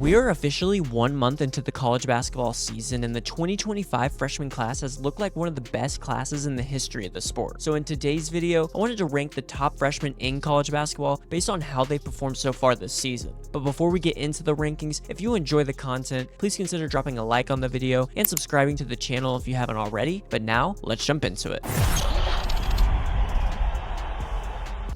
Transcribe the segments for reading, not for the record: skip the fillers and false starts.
We are officially 1 month into the college basketball season, and the 2025 freshman class has looked like one of the best classes in the history of the sport. So in today's video, I wanted to rank the top freshmen in college basketball based on how they performed so far this season. But before we get into the rankings, if you enjoy the content, please consider dropping a like on the video and subscribing to the channel if you haven't already. But now, let's jump into it.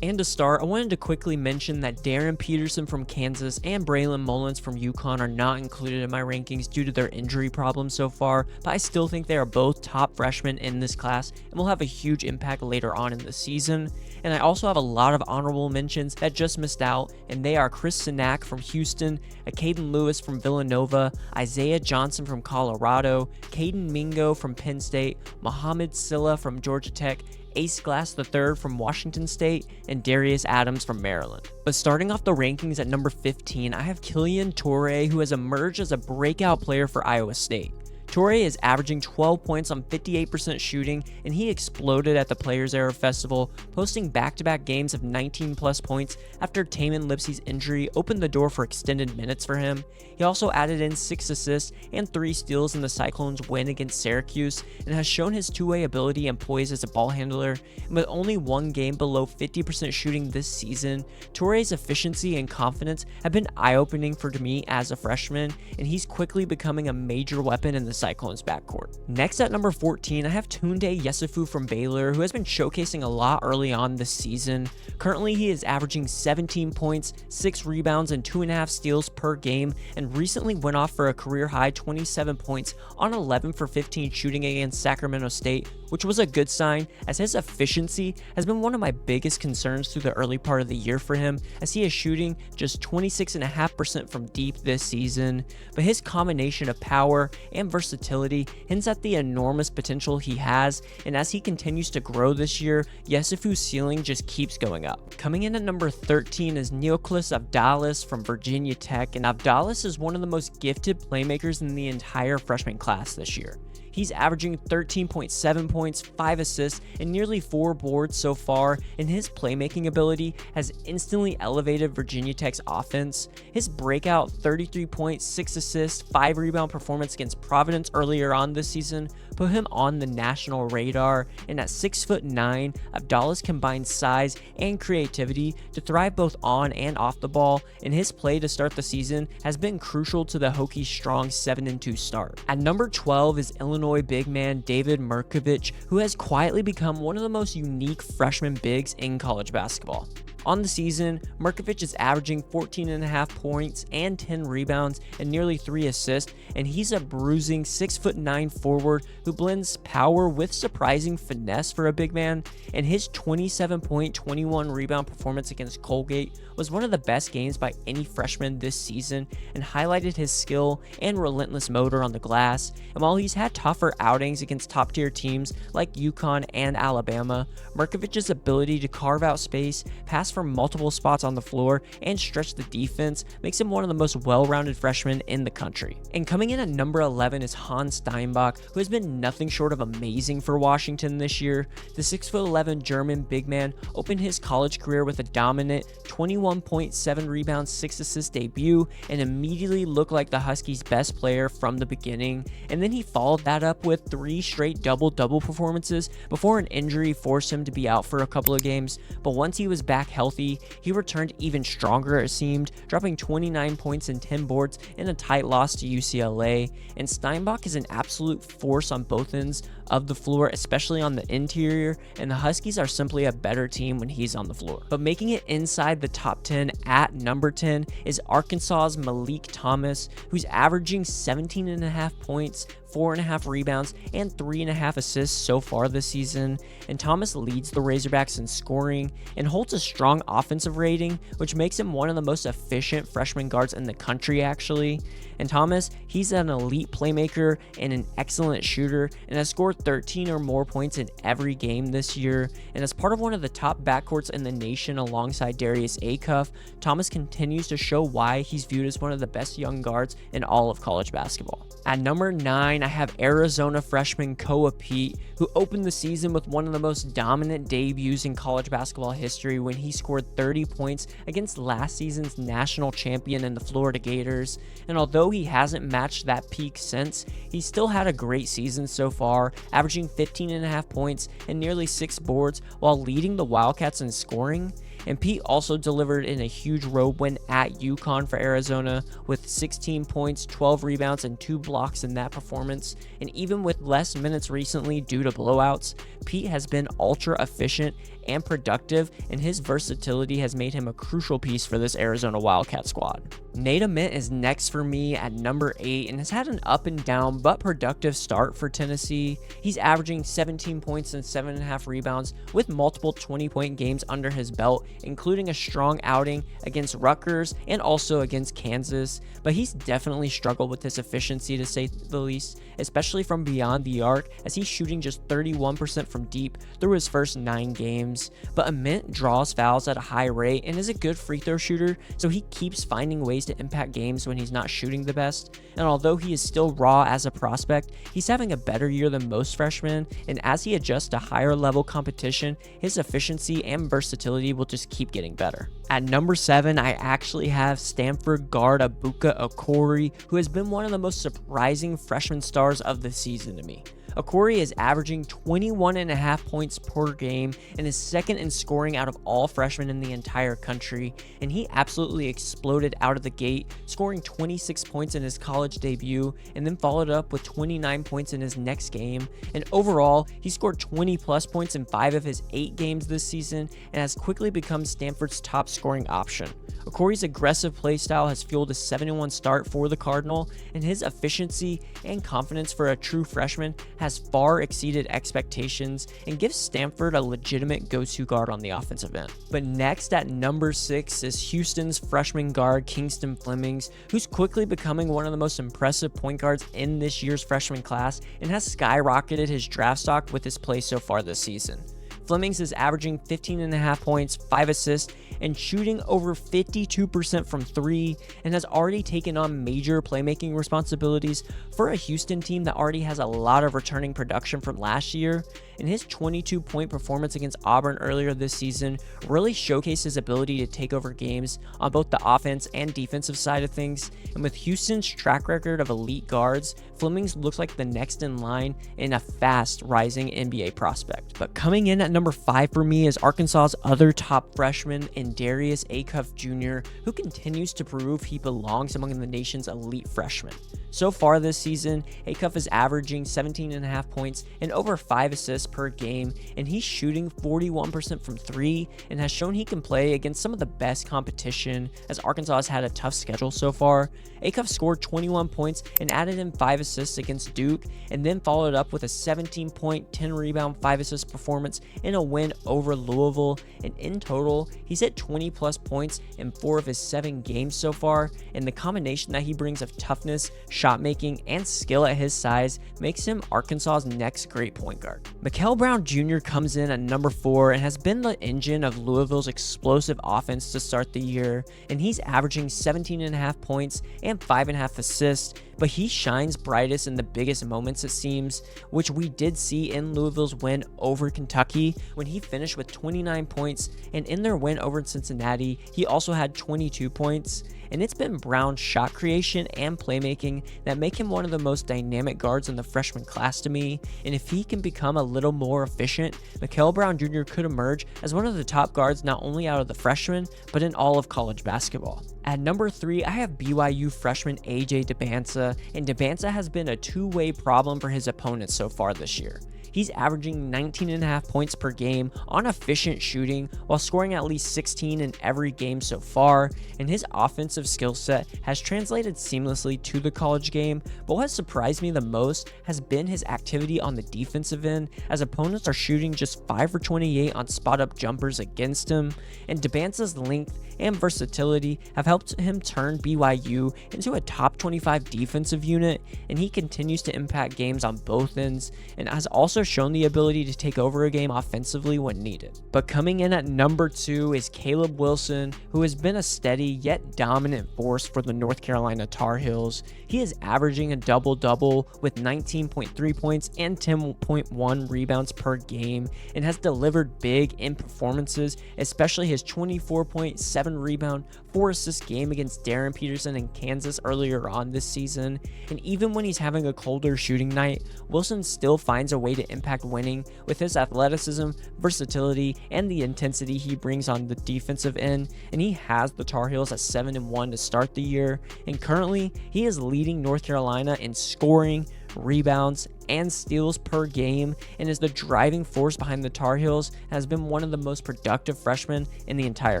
And to start, I wanted to quickly mention that Darryn Peterson from Kansas and Braylon Mullins from UConn are not included in my rankings due to their injury problems so far, but I still think they are both top freshmen in this class and will have a huge impact later on in the season. And I also have a lot of honorable mentions that just missed out, and they are Chris Sinak from Houston, Caden Lewis from Villanova, Isaiah Johnson from Colorado, Caden Mingo from Penn State, Mohamed Silla from Georgia Tech, Ace Glass III from Washington State, and Darius Adams from Maryland. But starting off the rankings at number 15, I have Killyan Toure, who has emerged as a breakout player for Iowa State. Toure is averaging 12 points on 58% shooting, and he exploded at the Players Era Festival, posting back-to-back games of 19 plus points after Tamin Lipsey's injury opened the door for extended minutes for him. He also added in 6 assists and 3 steals in the Cyclones' win against Syracuse, and has shown his two-way ability and poise as a ball handler. And with only one game below 50% shooting this season, Toure's efficiency and confidence have been eye-opening for me as a freshman, and he's quickly becoming a major weapon in the Cyclones backcourt. Next at number 14, I have Tounde Yessoufou from Baylor, who has been showcasing a lot early on this season. Currently, he is averaging 17 points, 6 rebounds, and 2.5 steals per game, and recently went off for a career-high 27 points on 11 for 15 shooting against Sacramento State, which was a good sign, as his efficiency has been one of my biggest concerns through the early part of the year for him, as he is shooting just 26.5% from deep this season. But his combination of power and versatility hints at the enormous potential he has, and as he continues to grow this year, Yessoufu's ceiling just keeps going up. Coming in at number 13 is Neoklis Avdalas from Virginia Tech, and Avdalas is one of the most gifted playmakers in the entire freshman class this year. He's averaging 13.7 points, 5 assists, and nearly 4 boards so far, and his playmaking ability has instantly elevated Virginia Tech's offense. His breakout 33 points, 6 assists, 5 rebound performance against Providence earlier on this season put him on the national radar, and at 6'9", Avdalas combines size and creativity to thrive both on and off the ball, and his play to start the season has been crucial to the Hokies' strong 7-2 start. At number 12 is Illinois big man David Mirkovic, who has quietly become one of the most unique freshman bigs in college basketball. On the season, Mirkovic is averaging 14.5 points and 10 rebounds and nearly 3 assists, and he's a bruising 6'9" forward who blends power with surprising finesse for a big man, and his 27-point, 21-rebound performance against Colgate was one of the best games by any freshman this season and highlighted his skill and relentless motor on the glass. And while he's had tougher outings against top-tier teams like UConn and Alabama, Mirkovic's ability to carve out space, pass from multiple spots on the floor, and stretch the defense makes him one of the most well-rounded freshmen in the country. And coming in at number 11 is Hans Steinbach, who has been nothing short of amazing for Washington this year. The 6'11" German big man opened his college career with a dominant 21.7 rebounds, 6 assists debut, and immediately looked like the Huskies' best player from the beginning. And then he followed that up with 3 straight double-double performances before an injury forced him to be out for a couple of games. But once he was back healthy, he returned even stronger, it seemed, dropping 29 points and 10 boards in a tight loss to UCLA. And Steinbach is an absolute force on both ends of the floor, especially on the interior, and the Huskies are simply a better team when he's on the floor. But making it inside the top 10 at number 10 is Arkansas's Meleek Thomas, who's averaging 17.5 points, 4.5 rebounds, and 3.5 assists so far this season. And Thomas leads the Razorbacks in scoring and holds a strong offensive rating, which makes him one of the most efficient freshman guards in the country, actually. And Thomas, he's an elite playmaker and an excellent shooter, and has scored scored 13 or more points in every game this year, and as part of one of the top backcourts in the nation alongside Darius Acuff, Thomas continues to show why he's viewed as one of the best young guards in all of college basketball. At number 9, I have Arizona freshman Koa Peat, who opened the season with one of the most dominant debuts in college basketball history when he scored 30 points against last season's national champion in the Florida Gators. And although he hasn't matched that peak since, he still had a great season so far, averaging 15.5 points and nearly 6 boards while leading the Wildcats in scoring. And Pete also delivered in a huge road win at UConn for Arizona with 16 points, 12 rebounds, and 2 blocks in that performance. And even with less minutes recently due to blowouts, Pete has been ultra efficient and productive, and his versatility has made him a crucial piece for this Arizona Wildcat squad. Ament is next for me at number 8 and has had an up and down but productive start for Tennessee. He's averaging 17 points and 7.5 rebounds with multiple 20-point games under his belt, including a strong outing against Rutgers and also against Kansas, but he's definitely struggled with his efficiency to say the least, especially from beyond the arc, as he's shooting just 31% from deep through his first 9 games. But Ament draws fouls at a high rate and is a good free throw shooter, so he keeps finding ways to impact games when he's not shooting the best. And although he is still raw as a prospect, he's having a better year than most freshmen, and as he adjusts to higher level competition, his efficiency and versatility will just keep getting better. At number 7, I actually have Stanford guard Ebuka Okorie, who has been one of the most surprising freshman stars of the season to me. Okorie is averaging 21.5 points per game and is second in scoring out of all freshmen in the entire country, and he absolutely exploded out of the gate, scoring 26 points in his college debut and then followed up with 29 points in his next game. And overall, he scored 20 plus points in 5 of his 8 games this season and has quickly become Stanford's top scoring option. Okorie's aggressive play style has fueled a 7-1 start for the Cardinal, and his efficiency and confidence for a true freshman has far exceeded expectations and gives Stanford a legitimate go-to guard on the offensive end. But next at number 6 is Houston's freshman guard Kingston Flemings, who's quickly becoming one of the most impressive point guards in this year's freshman class and has skyrocketed his draft stock with his play so far this season. Flemings is averaging 15.5 points, 5 assists, and shooting over 52% from 3, and has already taken on major playmaking responsibilities for a Houston team that already has a lot of returning production from last year. And his 22-point performance against Auburn earlier this season really showcased his ability to take over games on both the offense and defensive side of things. And with Houston's track record of elite guards, Flemings looks like the next in line in a fast rising NBA prospect. But coming in at number 5 for me is Arkansas's other top freshman in Darius Acuff Jr., who continues to prove he belongs among the nation's elite freshmen. So far this season, Acuff is averaging 17.5 points and over 5 assists per game, and he's shooting 41% from 3 and has shown he can play against some of the best competition, as Arkansas has had a tough schedule so far. Acuff scored 21 points and added in 5 assists against Duke, and then followed up with a 17-point, 10-rebound, 5-assist performance in a win over Louisville. And in total, he's hit 20 plus points in 4 of his 7 games so far, and the combination that he brings of toughness, shot making, and skill at his size makes him Arkansas's next great point guard. Mikel Brown Jr. comes in at number 4 and has been the engine of Louisville's explosive offense to start the year, and he's averaging 17.5 points and 5.5 assists, but he shines brightest in the biggest moments, it seems, which we did see in Louisville's win over Kentucky when he finished with 29 points, and in their win over Cincinnati, he also had 22 points. And it's been Brown's shot creation and playmaking that make him one of the most dynamic guards in the freshman class to me, and if he can become a little more efficient, Mikel Brown Jr. could emerge as one of the top guards not only out of the freshmen, but in all of college basketball. At number 3, I have BYU freshman AJ Dybantsa, and Dybantsa has been a two-way problem for his opponents so far this year. he's averaging 19.5 points per game on efficient shooting while scoring at least 16 in every game so far, and his offensive skill set has translated seamlessly to the college game. But what has surprised me the most has been his activity on the defensive end, as opponents are shooting just 5 for 28 on spot-up jumpers against him, and Dybantsa's length and versatility have helped him turn BYU into a top 25 defensive unit, and he continues to impact games on both ends and has also shown the ability to take over a game offensively when needed. But coming in at number 2 is Caleb Wilson, who has been a steady yet dominant force for the North Carolina Tar Heels. He is averaging a double-double with 19.3 points and 10.1 rebounds per game, and has delivered big in performances, especially his 24.7 rebound, 4 assist game against Darryn Peterson in Kansas earlier on this season. And even when he's having a colder shooting night, Wilson still finds a way to impact winning with his athleticism, versatility, and the intensity he brings on the defensive end. And he has the Tar Heels at 7-1 to start the year, and currently he is leading North Carolina in scoring, rebounds, and steals per game, and is the driving force behind the Tar Heels, has been one of the most productive freshmen in the entire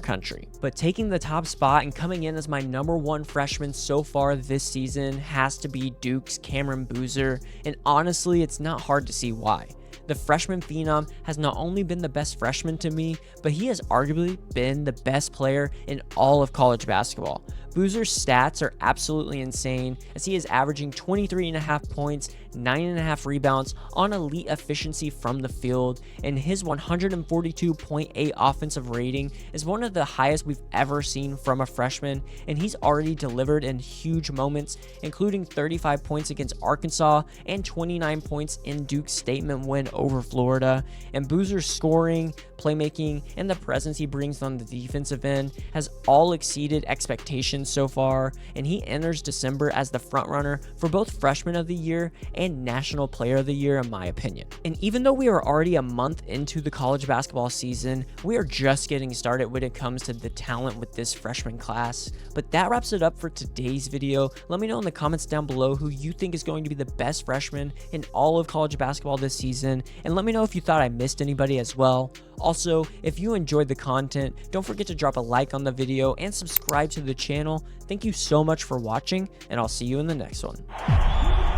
country. But taking the top spot and coming in as my number 1 freshman so far this season has to be Duke's Cameron Boozer, and honestly, it's not hard to see why. The freshman phenom has not only been the best freshman to me, but he has arguably been the best player in all of college basketball. Boozer's stats are absolutely insane, as he is averaging 23.5 points, 9.5 rebounds on elite efficiency from the field, and his 142.8 offensive rating is one of the highest we've ever seen from a freshman, and he's already delivered in huge moments, including 35 points against Arkansas and 29 points in Duke's statement win over Florida. And Boozer's scoring, playmaking, and the presence he brings on the defensive end has all exceeded expectations so far, and he enters December as the frontrunner for both Freshman of the Year and National Player of the Year in my opinion. And even though we are already a month into the college basketball season, we are just getting started when it comes to the talent with this freshman class. But that wraps it up for today's video. Let me know in the comments down below who you think is going to be the best freshman in all of college basketball this season, and let me know if you thought I missed anybody as well. Also, if you enjoyed the content, don't forget to drop a like on the video and subscribe to the channel. Thank you so much for watching, and I'll see you in the next one.